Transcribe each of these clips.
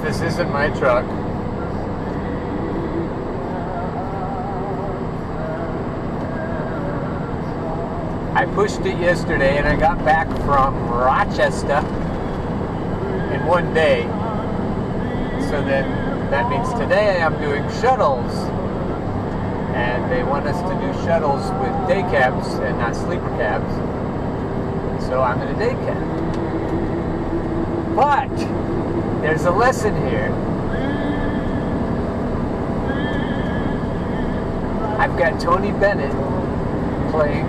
This isn't my truck. I pushed it yesterday and I got back from Rochester in one day. So then that means today I'm doing shuttles. And they want us to do shuttles with day cabs and not sleeper cabs. So I'm in a day cab. But there's a lesson here. I've got Tony Bennett playing.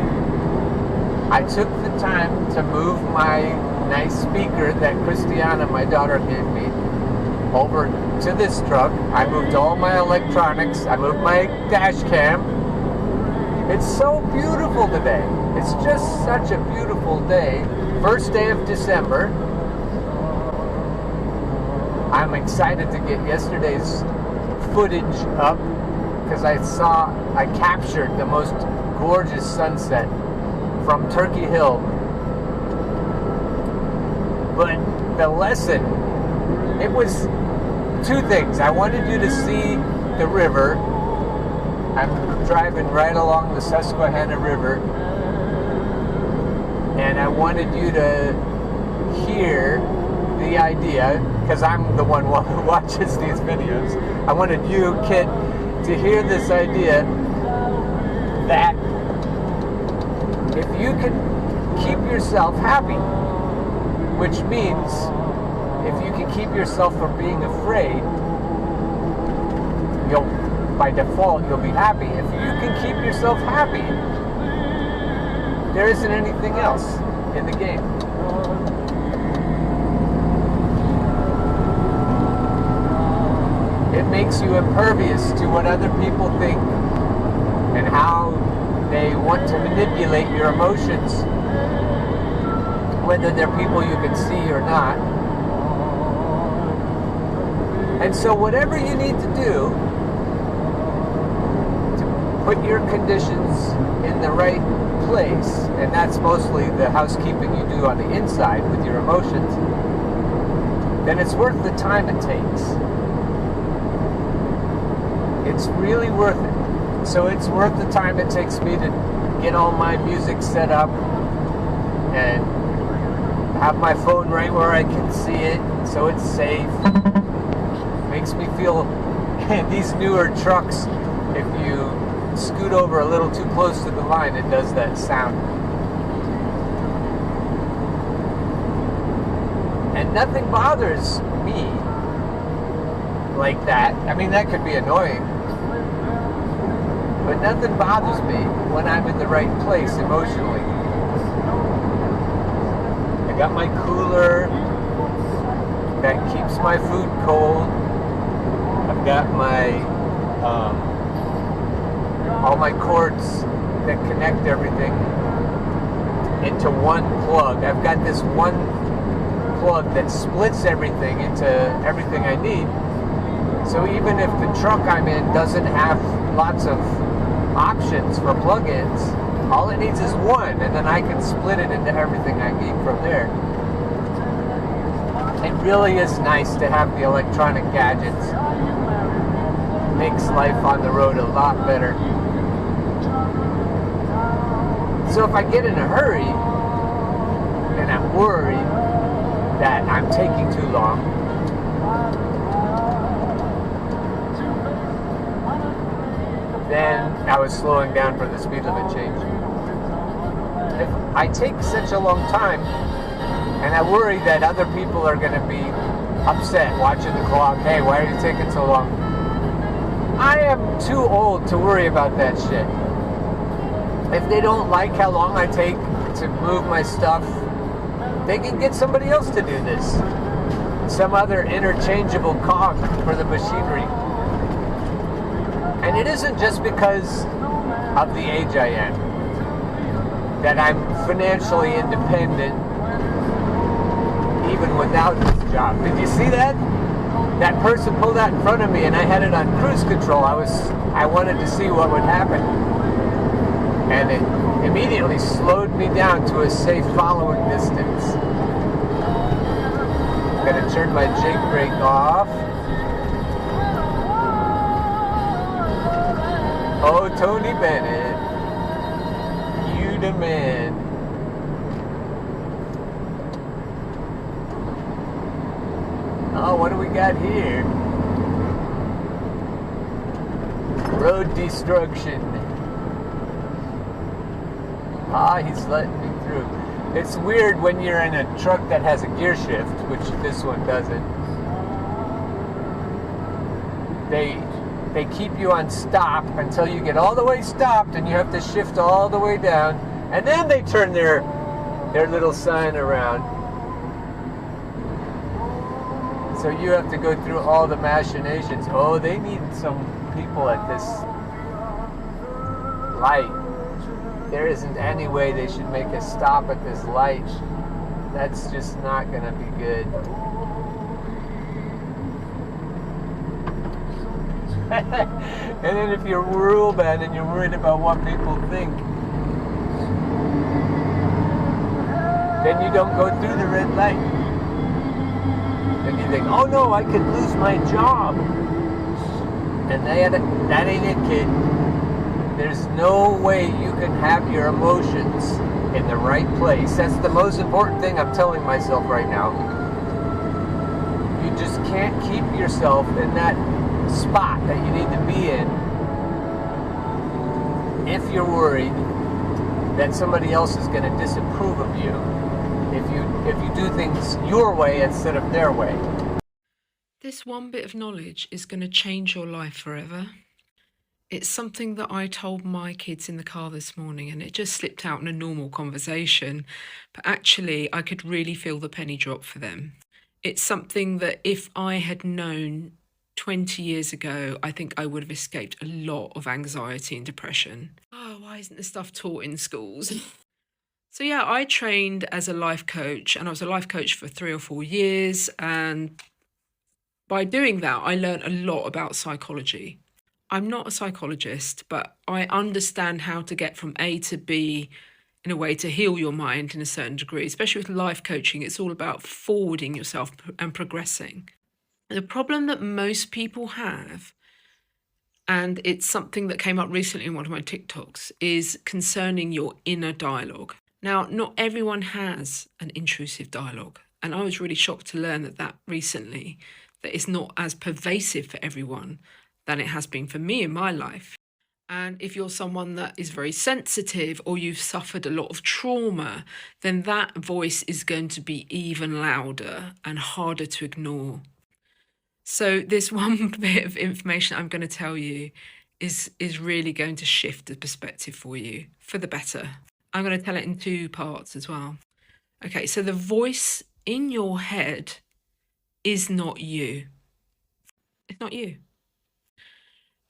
I took the time to move my nice speaker that Christiana, my daughter, gave me over to this truck. I moved all my electronics. I moved my dash cam. It's so beautiful today. It's just such a beautiful day. First day of December. I'm excited to get yesterday's footage up because I captured the most gorgeous sunset from Turkey Hill. But the lesson, it was two things. I wanted you to see the river. I'm driving right along the Susquehanna River, and I wanted you to hear the idea, because I'm the one who watches these videos. I wanted you, kid, to hear this idea that if you can keep yourself happy, which means if you can keep yourself from being afraid, by default you'll be happy. If you can keep yourself happy, there isn't anything else in the game. It makes you impervious to what other people think and how they want to manipulate your emotions, whether they're people you can see or not. And so whatever you need to do to put your conditions in the right place, and that's mostly the housekeeping you do on the inside with your emotions, then it's worth the time it takes. It's really worth it. So it's worth the time it takes me to get all my music set up and have my phone right where I can see it so it's safe. Makes me feel, these newer trucks, if you scoot over a little too close to the line, it does that sound. And nothing bothers me like that. I mean, that could be annoying, but nothing bothers me when I'm in the right place emotionally. I got my cooler that keeps my food cold. I've got my all my cords that connect everything into one plug. I've got this one plug that splits everything into everything I need. So even if the truck I'm in doesn't have lots of options for plug-ins, all it needs is one, and then I can split it into everything I need from there. It really is nice to have the electronic gadgets. Makes life on the road a lot better. So if I get in a hurry and I'm worried that I'm taking too long, then I was slowing down for the speed limit change. If I take such a long time and I worry that other people are going to be upset watching the clock, hey, why are you taking so long? I am too old to worry about that shit. If they don't like how long I take to move my stuff, they can get somebody else to do this. Some other interchangeable cog for the machinery. And it isn't just because of the age I am that I'm financially independent even without this job. Did you see that? That person pulled out in front of me and I had it on cruise control. I wanted to see what would happen. And it immediately slowed me down to a safe following distance. Gotta turn my jake brake off. Oh, Tony Bennett, you the man. Oh, what do we got here? Road destruction. Ah, he's letting me through. It's weird when you're in a truck that has a gear shift, which this one doesn't. They keep you on stop until you get all the way stopped, and you have to shift all the way down, and then they turn their little sign around. So you have to go through all the machinations. Oh, they need some people at this light. There isn't any way they should make a stop at this light. That's just not gonna be good. And then if you're real bad and you're worried about what people think, then you don't go through the red light. Then you think, oh no, I could lose my job. And that ain't it, kid. There's no way you can have your emotions in the right place. That's the most important thing I'm telling myself right now. You just can't keep yourself in that spot that you need to be in if you're worried that somebody else is going to disapprove of you if you do things your way instead of their way. This one bit of knowledge is going to change your life forever. It's something that I told my kids in the car this morning, and it just slipped out in a normal conversation, but actually I could really feel the penny drop for them. It's something that if I had known 20 years ago, I think I would have escaped a lot of anxiety and depression. Oh, why isn't this stuff taught in schools? So yeah, I trained as a life coach, and I was a life coach for 3 or 4 years, and by doing that, I learned a lot about psychology. I'm not a psychologist, but I understand how to get from A to B in a way to heal your mind in a certain degree. Especially with life coaching, it's all about forwarding yourself and progressing. The problem that most people have, and it's something that came up recently in one of my TikToks, is concerning your inner dialogue. Now, not everyone has an intrusive dialogue, and I was really shocked to learn that recently, that it's not as pervasive for everyone than it has been for me in my life. And if you're someone that is very sensitive or you've suffered a lot of trauma, then that voice is going to be even louder and harder to ignore. So this one bit of information I'm going to tell you is really going to shift the perspective for you for the better. I'm going to tell it in 2 parts as well. Okay, so the voice in your head is not you. It's not you.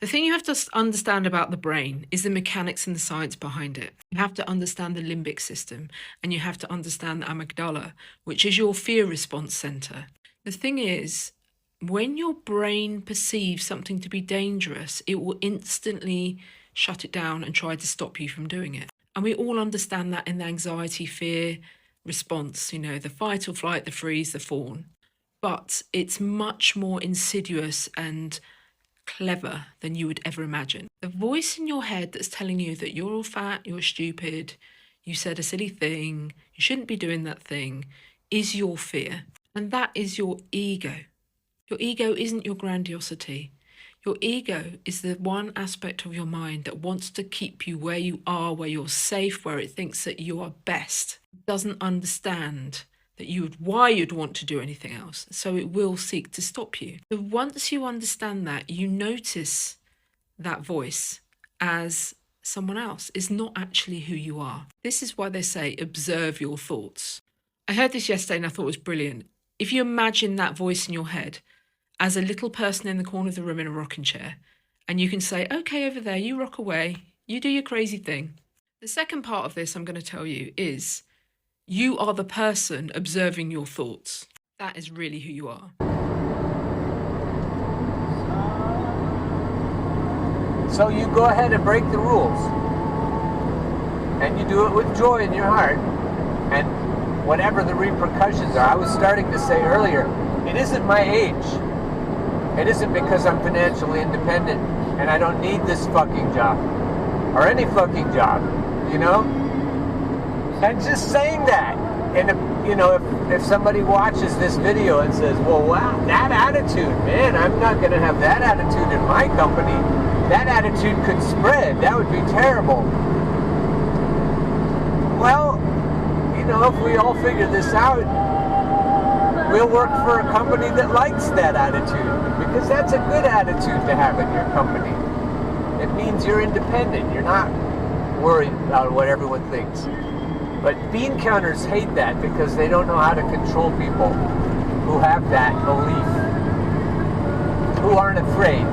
The thing you have to understand about the brain is the mechanics and the science behind it. You have to understand the limbic system, and you have to understand the amygdala, which is your fear response center. The thing is, when your brain perceives something to be dangerous, it will instantly shut it down and try to stop you from doing it. And we all understand that in the anxiety, fear response, the fight or flight, the freeze, the fawn. But it's much more insidious and clever than you would ever imagine. The voice in your head that's telling you that you're all fat, you're stupid, you said a silly thing, you shouldn't be doing that thing, is your fear. And that is your ego. Your ego isn't your grandiosity. Your ego is the one aspect of your mind that wants to keep you where you are, where you're safe, where it thinks that you are best. It doesn't understand why you'd want to do anything else, so it will seek to stop you. So once you understand that, you notice that voice as someone else. It's not actually who you are. This is why they say observe your thoughts. I heard this yesterday and I thought it was brilliant. If you imagine that voice in your head as a little person in the corner of the room in a rocking chair, and you can say, okay, over there, you rock away, you do your crazy thing. The second part of this I'm going to tell you is you are the person observing your thoughts. That is really who you are. So you go ahead and break the rules. And you do it with joy in your heart. And whatever the repercussions are, I was starting to say earlier, it isn't my age. It isn't because I'm financially independent and I don't need this fucking job or any fucking job, you know? And just saying that, and if somebody watches this video and says, well, wow, that attitude, man, I'm not going to have that attitude in my company. That attitude could spread. That would be terrible. Well, if we all figure this out, we'll work for a company that likes that attitude, because that's a good attitude to have in your company. It means you're independent. You're not worried about what everyone thinks. But bean counters hate that because they don't know how to control people who have that belief, who aren't afraid.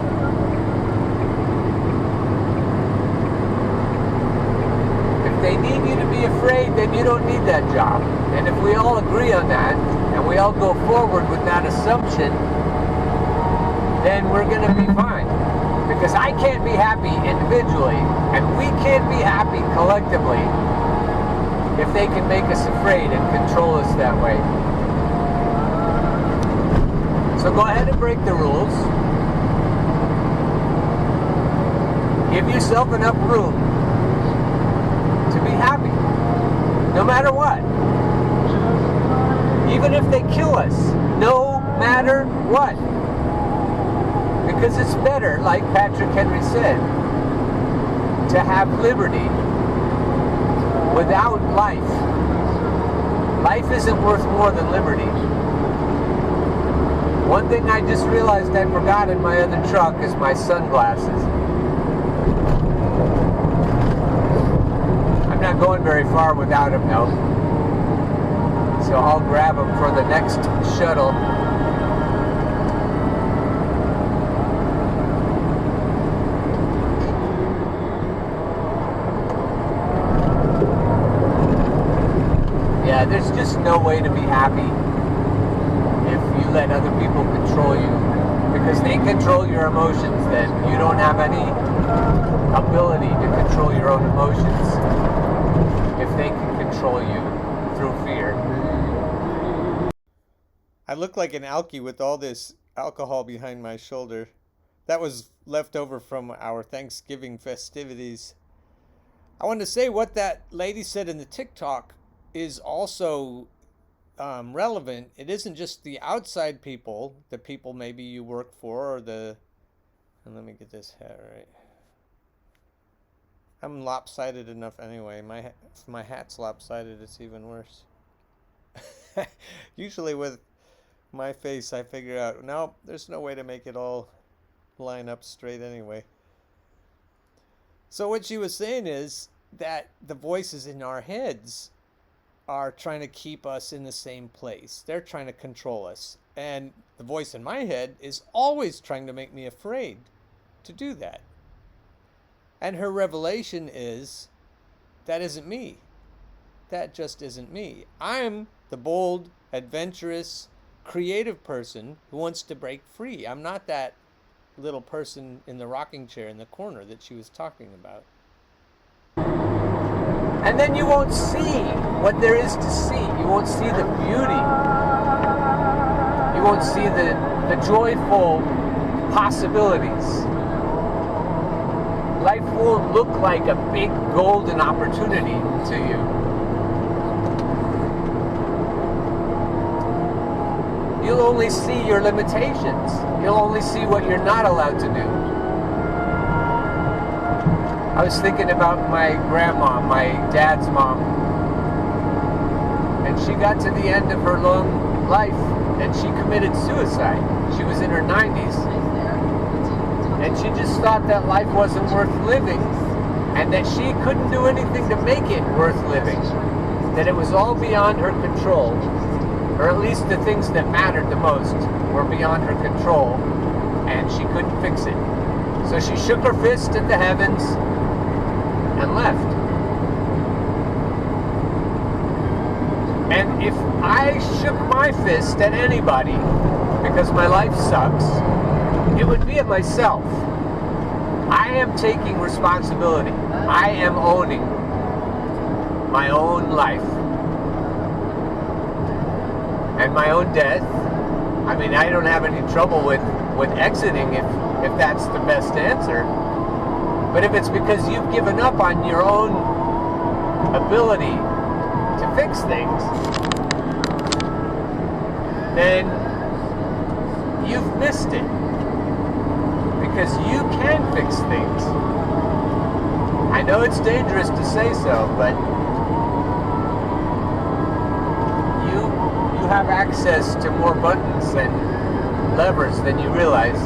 If they need you to be afraid, then you don't need that job. And if we all agree on that, and we all go forward with that assumption, then we're going to be fine. Because I can't be happy individually, and we can't be happy collectively if they can make us afraid and control us that way. So go ahead and break the rules. Give yourself enough room to be happy, no matter what. Even if they kill us, no matter what. Because it's better, like Patrick Henry said, to have liberty without life. Life isn't worth more than liberty. One thing I just realized I forgot in my other truck is my sunglasses. I'm not going very far without them though. So I'll grab them for the next shuttle. Yeah, there's just no way to be happy if you let other people control you. Because they control your emotions, then you don't have any ability to control your own emotions if they can control you through fear. I look like an alkie with all this alcohol behind my shoulder. That was left over from our Thanksgiving festivities. I wanted to say what that lady said in the TikTok is also relevant. It isn't just the outside people, the people maybe you work for, or the... And let me get this hat right. I'm lopsided enough anyway. If my hat's lopsided, it's even worse. Usually with my face, I figure out, no, there's no way to make it all line up straight anyway. So what she was saying is that the voices in our heads are trying to keep us in the same place. They're trying to control us. And the voice in my head is always trying to make me afraid to do that. And her revelation is, that isn't me. That just isn't me. I'm the bold, adventurous, creative person who wants to break free. I'm not that little person in the rocking chair in the corner that she was talking about. And then you won't see what there is to see. You won't see the beauty. You won't see the joyful possibilities. Life won't look like a big golden opportunity to you. You'll only see your limitations. You'll only see what you're not allowed to do. I was thinking about my grandma, my dad's mom, and she got to the end of her long life and she committed suicide. She was in her 90s, and she just thought that life wasn't worth living and that she couldn't do anything to make it worth living, that it was all beyond her control, or at least the things that mattered the most were beyond her control, and she couldn't fix it. So she shook her fist at the heavens and left. And if I shook my fist at anybody because my life sucks, it would be at myself. I am taking responsibility. I am owning my own life and my own death I mean, I don't have any trouble with exiting if that's the best answer. But if it's because you've given up on your own ability to fix things, then you've missed it. Because you can fix things. I know it's dangerous to say so, but you have access to more buttons and levers than you realize.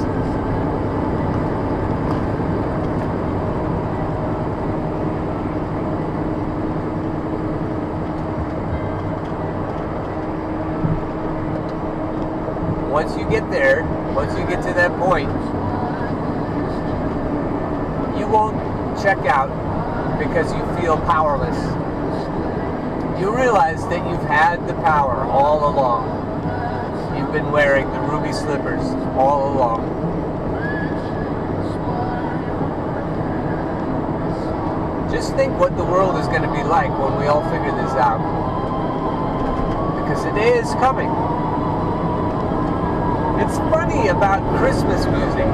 Once you get there, once you get to that point, you won't check out because you feel powerless. You realize that you've had the power all along. You've been wearing the ruby slippers all along. Just think what the world is going to be like when we all figure this out. Because the day is coming. It's funny about Christmas music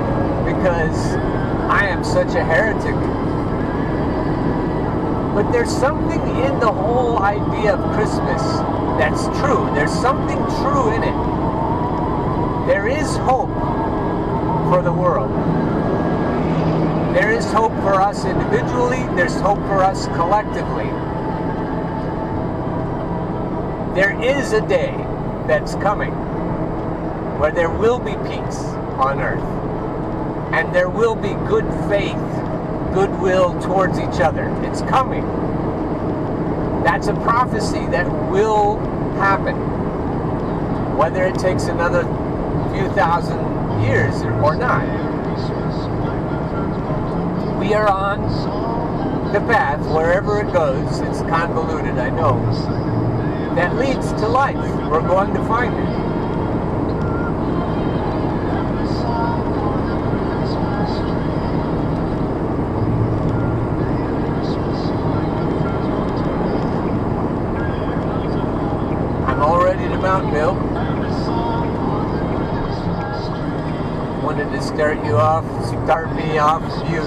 because I am such a heretic. But there's something in the whole idea of Christmas that's true. There's something true in it. There is hope for the world. There is hope for us individually. There's hope for us collectively. There is a day that's coming where there will be peace on earth. And there will be good faith, goodwill towards each other. It's coming. That's a prophecy that will happen. Whether it takes another few thousand years or not. We are on the path, wherever it goes, it's convoluted, I know, that leads to life. We're going to find it. Mount Bill. Wanted to start me off, you,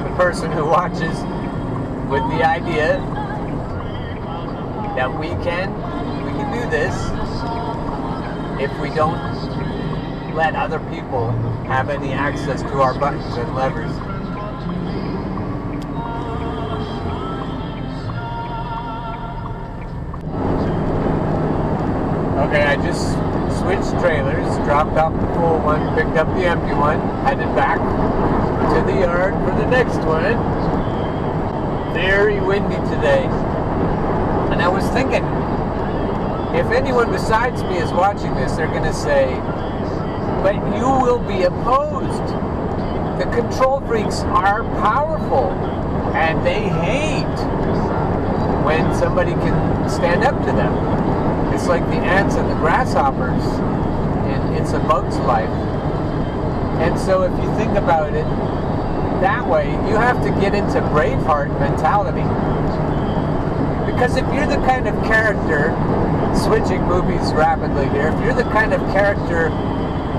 the person who watches, with the idea that we can do this if we don't let other people have any access to our buttons and levers. Okay, I just switched trailers, dropped off the full one, picked up the empty one, headed back to the yard for the next one. Very windy today. And I was thinking, if anyone besides me is watching this, they're going to say, but you will be opposed. The control freaks are powerful, and they hate when somebody can stand up to them. It's like the ants and the grasshoppers in It's a Bug's Life. And so if you think about it that way, you have to get into Braveheart mentality. Because if you're the kind of character, switching movies rapidly here, if you're the kind of character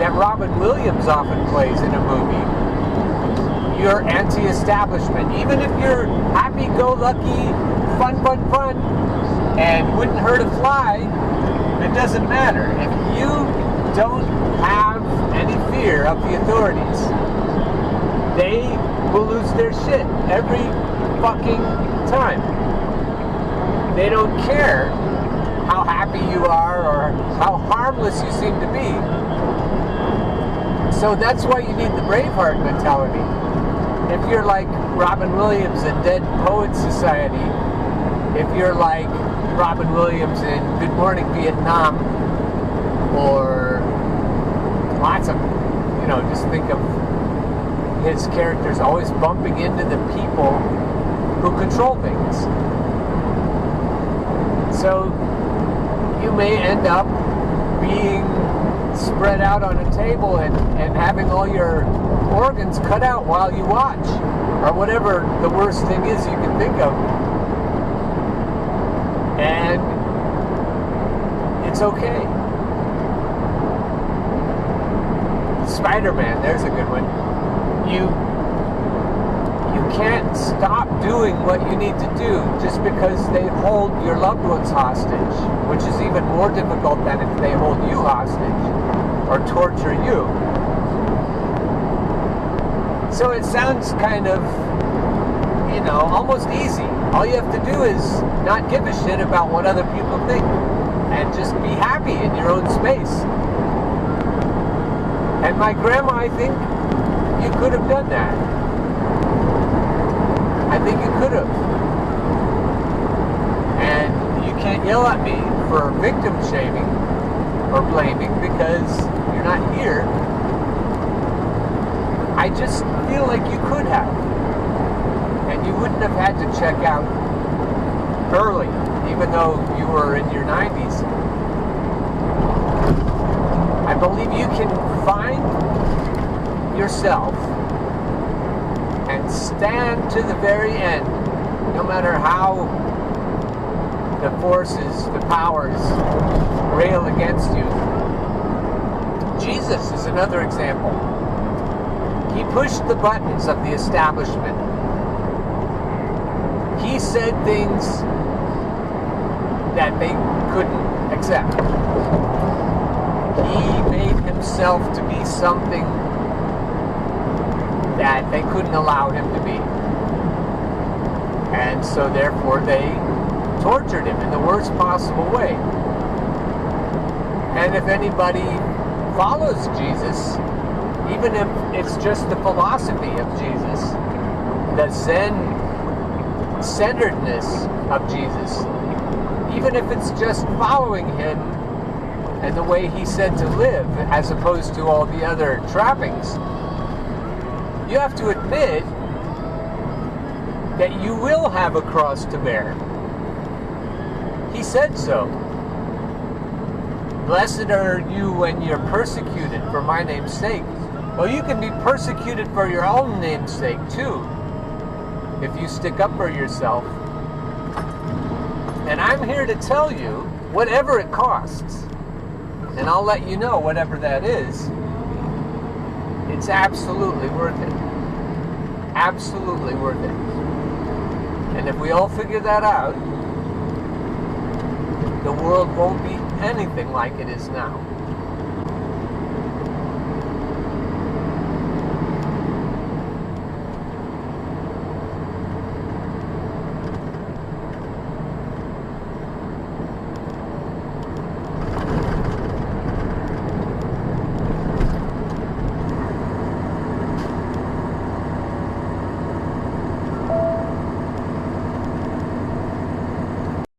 that Robin Williams often plays in a movie, you're anti-establishment. Even if you're happy-go-lucky, fun, and wouldn't hurt a fly, it doesn't matter. If you don't have any fear of the authorities, they will lose their shit every fucking time. They don't care how happy you are or how harmless you seem to be. So that's why you need the Braveheart mentality. If you're like Robin Williams in Dead Poets Society, if you're like Robin Williams in Good Morning Vietnam, or lots of, just think of his characters always bumping into the people who control things. So you may end up being spread out on a table and having all your organs cut out while you watch, or whatever the worst thing is you can think of. And it's okay. Spider-Man, there's a good one. You can't stop doing what you need to do just because they hold your loved ones hostage, which is even more difficult than if they hold you hostage or torture you. So it sounds kind of, almost easy. All you have to do is not give a shit about what other people think and just be happy in your own space. And my grandma, I think you could have done that. I think you could have. And you can't yell at me for victim shaming or blaming because you're not here. I just feel like you could have. And you wouldn't have had to check out early, even though you were in your 90s. I believe you can find yourself and stand to the very end, no matter how the forces, the powers rail against you. Jesus is another example. He pushed the buttons of the establishment. He said things that they couldn't accept. He made himself to be something that they couldn't allow him to be. And so therefore they tortured him in the worst possible way. And if anybody follows Jesus, even if it's just the philosophy of Jesus, the Zen-centeredness of Jesus, even if it's just following him and the way he said to live as opposed to all the other trappings, you have to admit that you will have a cross to bear. He said so. Blessed are you when you're persecuted for my name's sake. Well, you can be persecuted for your own name's sake too, if you stick up for yourself. And I'm here to tell you, whatever it costs, and I'll let you know whatever that is, it's absolutely worth it. Absolutely worth it. And if we all figure that out, the world won't be anything like it is now.